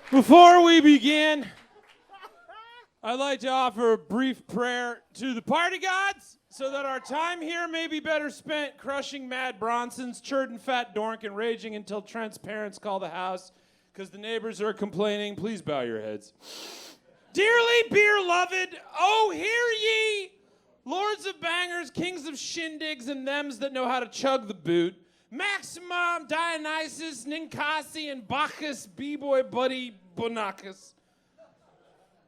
Before we begin, I'd like to offer a brief prayer to the party gods so that our time here may be better spent crushing mad Bronsons, churding fat Dork, and raging until Trent's parents call the house because the neighbors are complaining. Please bow your heads. Dearly beer-loved, oh, hear ye, lords of bangers, kings of shindigs, and thems that know how to chug the boot, Maximum, Dionysus, Ninkasi, and Bacchus, B-boy buddy Bonacchus.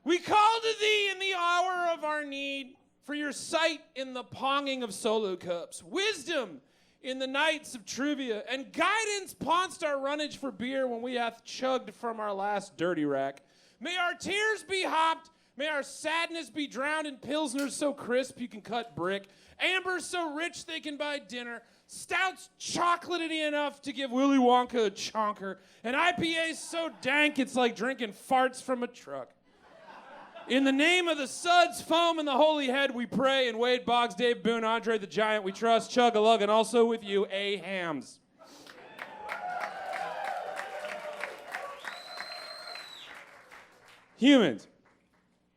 We call to thee in the hour of our need for your sight in the ponging of solo cups, wisdom in the nights of trivia, and guidance ponst our runnage for beer when we hath chugged from our last dirty rack. May our tears be hopped, may our sadness be drowned in pilsners so crisp you can cut brick, amber so rich they can buy dinner, stouts chocolatey enough to give Willy Wonka a chonker, and IPAs so dank it's like drinking farts from a truck. In the name of the Suds, Foam, and the Holy Head, we pray, and Wade Boggs, Dave Boone, Andre the Giant, we trust, chug-a-lug, and also with you, A. Hams. Humans.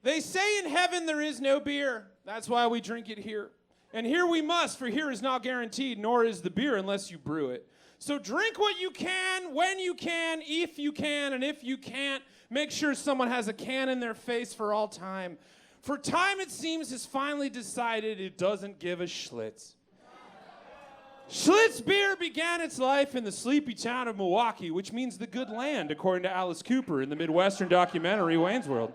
They say in heaven there is no beer. That's why we drink it here. And here we must, for here is not guaranteed, nor is the beer unless you brew it. So drink what you can, when you can, if you can, and if you can't, make sure someone has a can in their face for all time. For time, it seems, has finally decided it doesn't give a Schlitz. Schlitz beer began its life in the sleepy town of Milwaukee, which means the good land, according to Alice Cooper in the Midwestern documentary Wayne's World.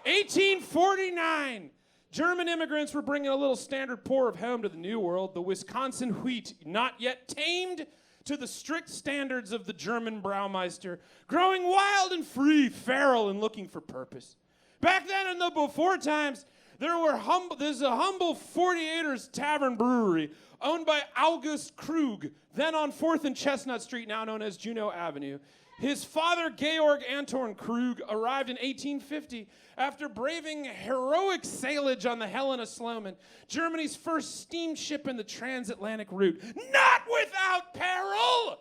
1849. German immigrants were bringing a little standard pour of home to the New World, the Wisconsin wheat, not yet tamed to the strict standards of the German Braumeister, growing wild and free, feral and looking for purpose. Back then in the before times, there's a humble 48ers Tavern Brewery owned by August Krug, then on 4th and Chestnut Street, now known as Juneau Avenue. His father, Georg Anton Krug, arrived in 1850 after braving heroic sailage on the Helena Sloman, Germany's first steamship in the transatlantic route, not without peril,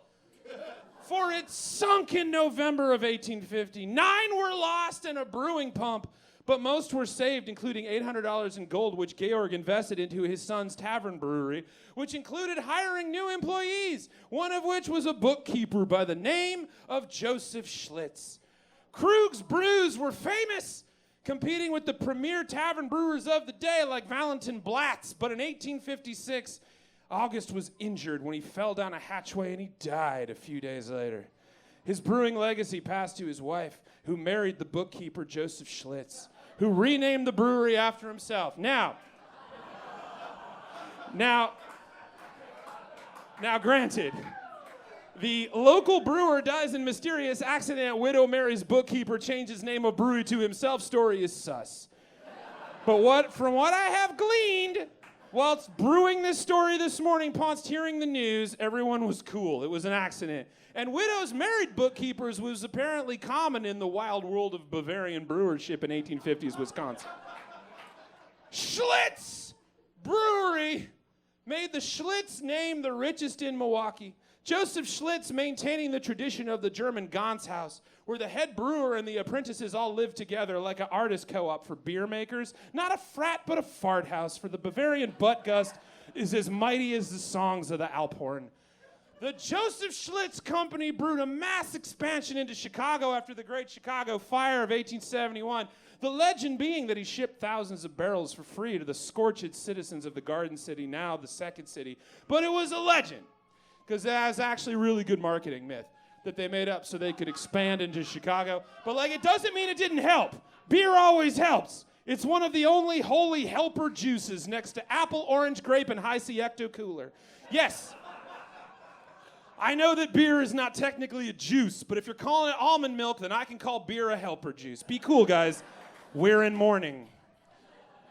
for it sunk in November of 1850. 9 were lost in a brewing pump, but most were saved, including $800 in gold, which Georg invested into his son's tavern brewery, which included hiring new employees, one of which was a bookkeeper by the name of Joseph Schlitz. Krug's brews were famous, competing with the premier tavern brewers of the day like Valentin Blatz, but in 1856, August was injured when he fell down a hatchway and he died a few days later. His brewing legacy passed to his wife, who married the bookkeeper Joseph Schlitz, who renamed the brewery after himself. Now, granted, the local brewer dies in mysterious accident, widow marries bookkeeper, changes name of brewery to himself, story is sus. But from what I have gleaned, whilst brewing this story this morning, ponst hearing the news, everyone was cool. It was an accident. And widows married bookkeepers was apparently common in the wild world of Bavarian brewership in 1850s Wisconsin. Schlitz Brewery made the Schlitz name the richest in Milwaukee. Joseph Schlitz maintaining the tradition of the German Ganshaus, where the head brewer and the apprentices all live together like an artist co-op for beer makers. Not a frat, but a fart house, for the Bavarian butt gust is as mighty as the songs of the Alphorn. The Joseph Schlitz Company brewed a mass expansion into Chicago after the Great Chicago Fire of 1871, the legend being that he shipped thousands of barrels for free to the scorched citizens of the Garden City, now the Second City. But it was a legend, because that was actually a really good marketing myth that they made up so they could expand into Chicago. But it doesn't mean it didn't help. Beer always helps. It's one of the only holy helper juices next to apple, orange, grape, and High C Ecto Cooler. Yes. I know that beer is not technically a juice, but if you're calling it almond milk, then I can call beer a helper juice. Be cool, guys. We're in mourning.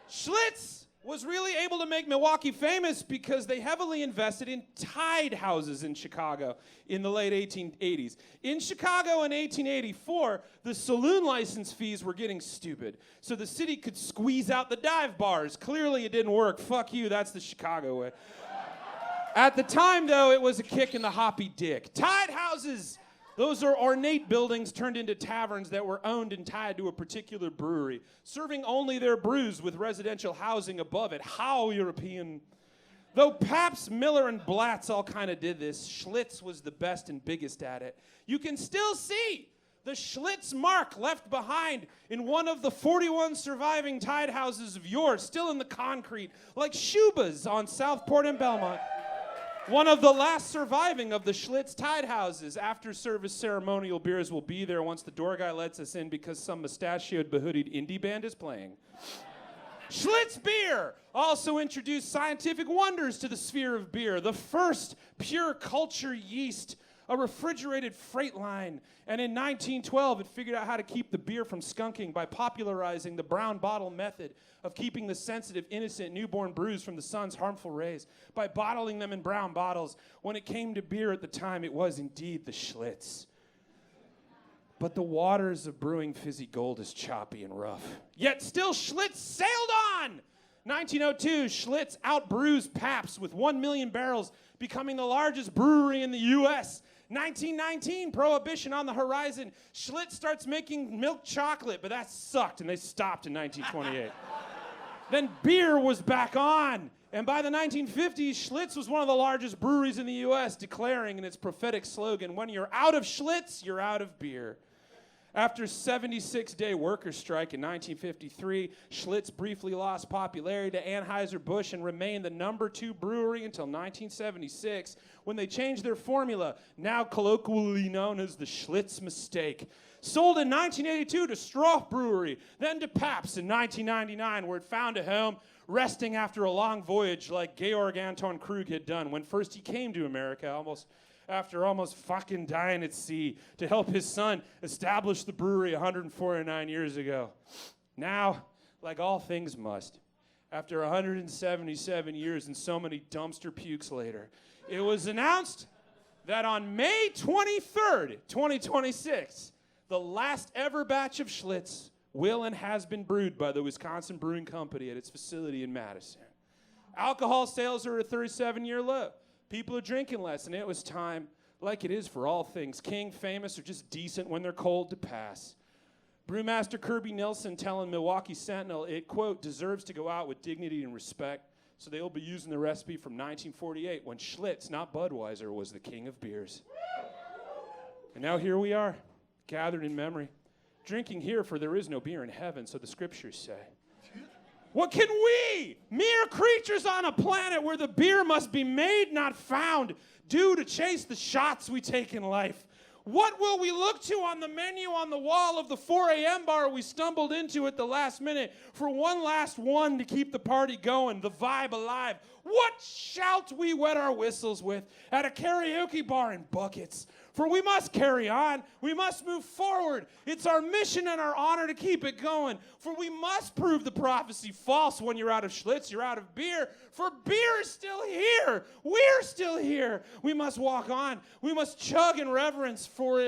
Schlitz was really able to make Milwaukee famous because they heavily invested in tide houses in Chicago in the late 1880s. In Chicago in 1884, the saloon license fees were getting stupid, so the city could squeeze out the dive bars. Clearly it didn't work. Fuck you, that's the Chicago way. At the time, though, it was a kick in the hoppy dick. Tide houses, those are ornate buildings turned into taverns that were owned and tied to a particular brewery, serving only their brews with residential housing above it. How European. Though Pabst, Miller, and Blatz all kind of did this, Schlitz was the best and biggest at it. You can still see the Schlitz mark left behind in one of the 41 surviving tide houses of yore, still in the concrete, like Schuba's on Southport and Belmont. One of the last surviving of the Schlitz tide houses. After service ceremonial beers will be there once the door guy lets us in because some mustachioed, behoodied indie band is playing. Schlitz beer also introduced scientific wonders to the sphere of beer. The first pure culture yeast, a refrigerated freight line. And in 1912, it figured out how to keep the beer from skunking by popularizing the brown bottle method of keeping the sensitive, innocent newborn brews from the sun's harmful rays by bottling them in brown bottles. When it came to beer at the time, it was indeed the Schlitz. But the waters of brewing fizzy gold is choppy and rough. Yet still Schlitz sailed on! 1902, Schlitz outbrews Pabst with 1 million barrels, becoming the largest brewery in the U.S. 1919, Prohibition on the horizon. Schlitz starts making milk chocolate, but that sucked, and they stopped in 1928. Then beer was back on. And by the 1950s, Schlitz was one of the largest breweries in the U.S., declaring in its prophetic slogan, when you're out of Schlitz, you're out of beer. After a 76-day workers' strike in 1953, Schlitz briefly lost popularity to Anheuser-Busch and remained the #2 brewery until 1976, when they changed their formula, now colloquially known as the Schlitz mistake. Sold in 1982 to Stroff Brewery, then to Pabst in 1999, where it found a home, resting after a long voyage like Georg Anton Krug had done when first he came to America, after almost fucking dying at sea, to help his son establish the brewery 149 years ago. Now, like all things must, after 177 years and so many dumpster pukes later, it was announced that on May 23rd, 2026, the last ever batch of Schlitz will and has been brewed by the Wisconsin Brewing Company at its facility in Madison. Alcohol sales are at a 37-year low. People are drinking less, and it was time, like it is for all things, king, famous, or just decent when they're cold, to pass. Brewmaster Kirby Nelson telling Milwaukee Sentinel it, quote, deserves to go out with dignity and respect, so they will be using the recipe from 1948 when Schlitz, not Budweiser, was the king of beers. And now here we are, gathered in memory, drinking here, for there is no beer in heaven, so the scriptures say. What can we, mere creatures on a planet where the beer must be made, not found, do to chase the shots we take in life? What will we look to on the menu on the wall of the 4 a.m. bar we stumbled into at the last minute for one last one to keep the party going, the vibe alive? What shalt we wet our whistles with at a karaoke bar in buckets? For we must carry on. We must move forward. It's our mission and our honor to keep it going. For we must prove the prophecy false. When you're out of Schlitz, you're out of beer. For beer is still here. We're still here. We must walk on. We must chug in reverence, for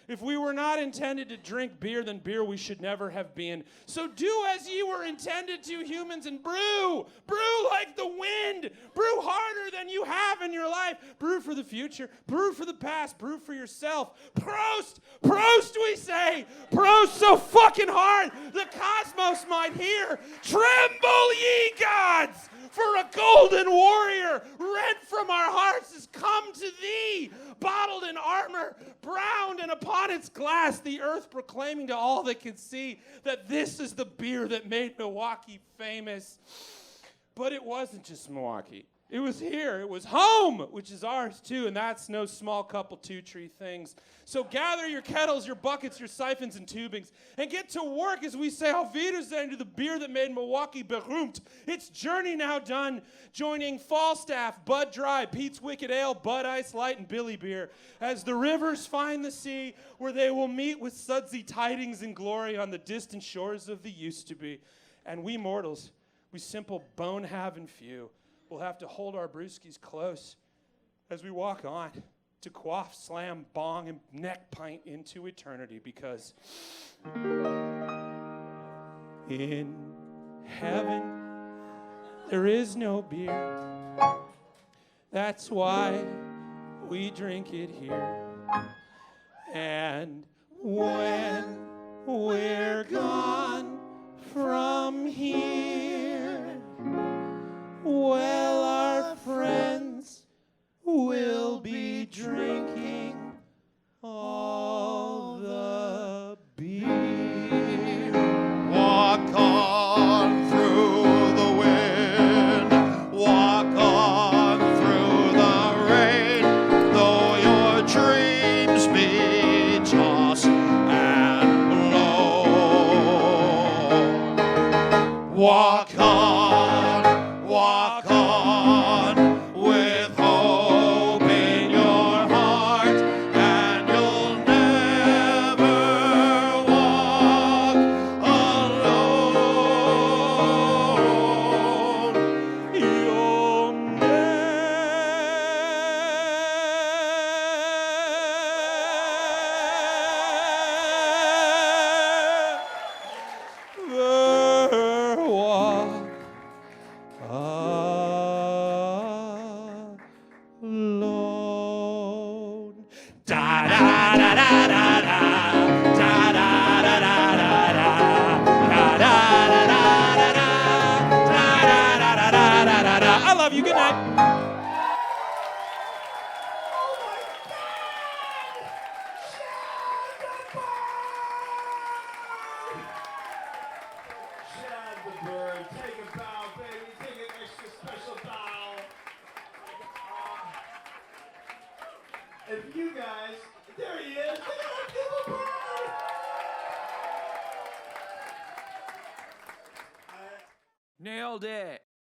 if we were not intended to drink beer, then beer we should never have been. So do as ye were intended to, humans, and brew. Brew like the wind. Brew harder than you have in your life. Brew for the future. Brew for the past. Brew for yourself. Prost! Prost, we say! Prost so fucking hard the cosmos might hear. Tremble, ye gods! For a golden warrior, rent from our hearts, has come to thee, bottled in armor, browned, and upon its glass the earth proclaiming to all that can see that this is the beer that made Milwaukee famous. But it wasn't just Milwaukee. It was here. It was home, which is ours too, and that's no small couple two-tree things. So gather your kettles, your buckets, your siphons, and tubings, and get to work as we say auf wiedersehen to the beer that made Milwaukee berühmt. Its journey now done, joining Falstaff, Bud Dry, Pete's Wicked Ale, Bud Ice Light, and Billy Beer, as the rivers find the sea, where they will meet with sudsy tidings and glory on the distant shores of the used-to-be. And we mortals, We simple bone-having few will have to hold our brewskis close as we walk on to quaff, slam, bong, and neck pint into eternity, because in heaven there is no beer. That's why we drink it here. And when we're gone from here, well, our friends will be drinking all the beer. Walk on through the wind, walk on through the rain, though your dreams be tossed and blown. Walk on with hope in your heart, and you'll never walk alone. You'll never walk alone. Da da da da da da da da da da da da da da. I love you. Good night. Shad the bird, take a bow, baby, take an extra special bow. And for you guys, there he is. Look at that beautiful bird. Nailed it.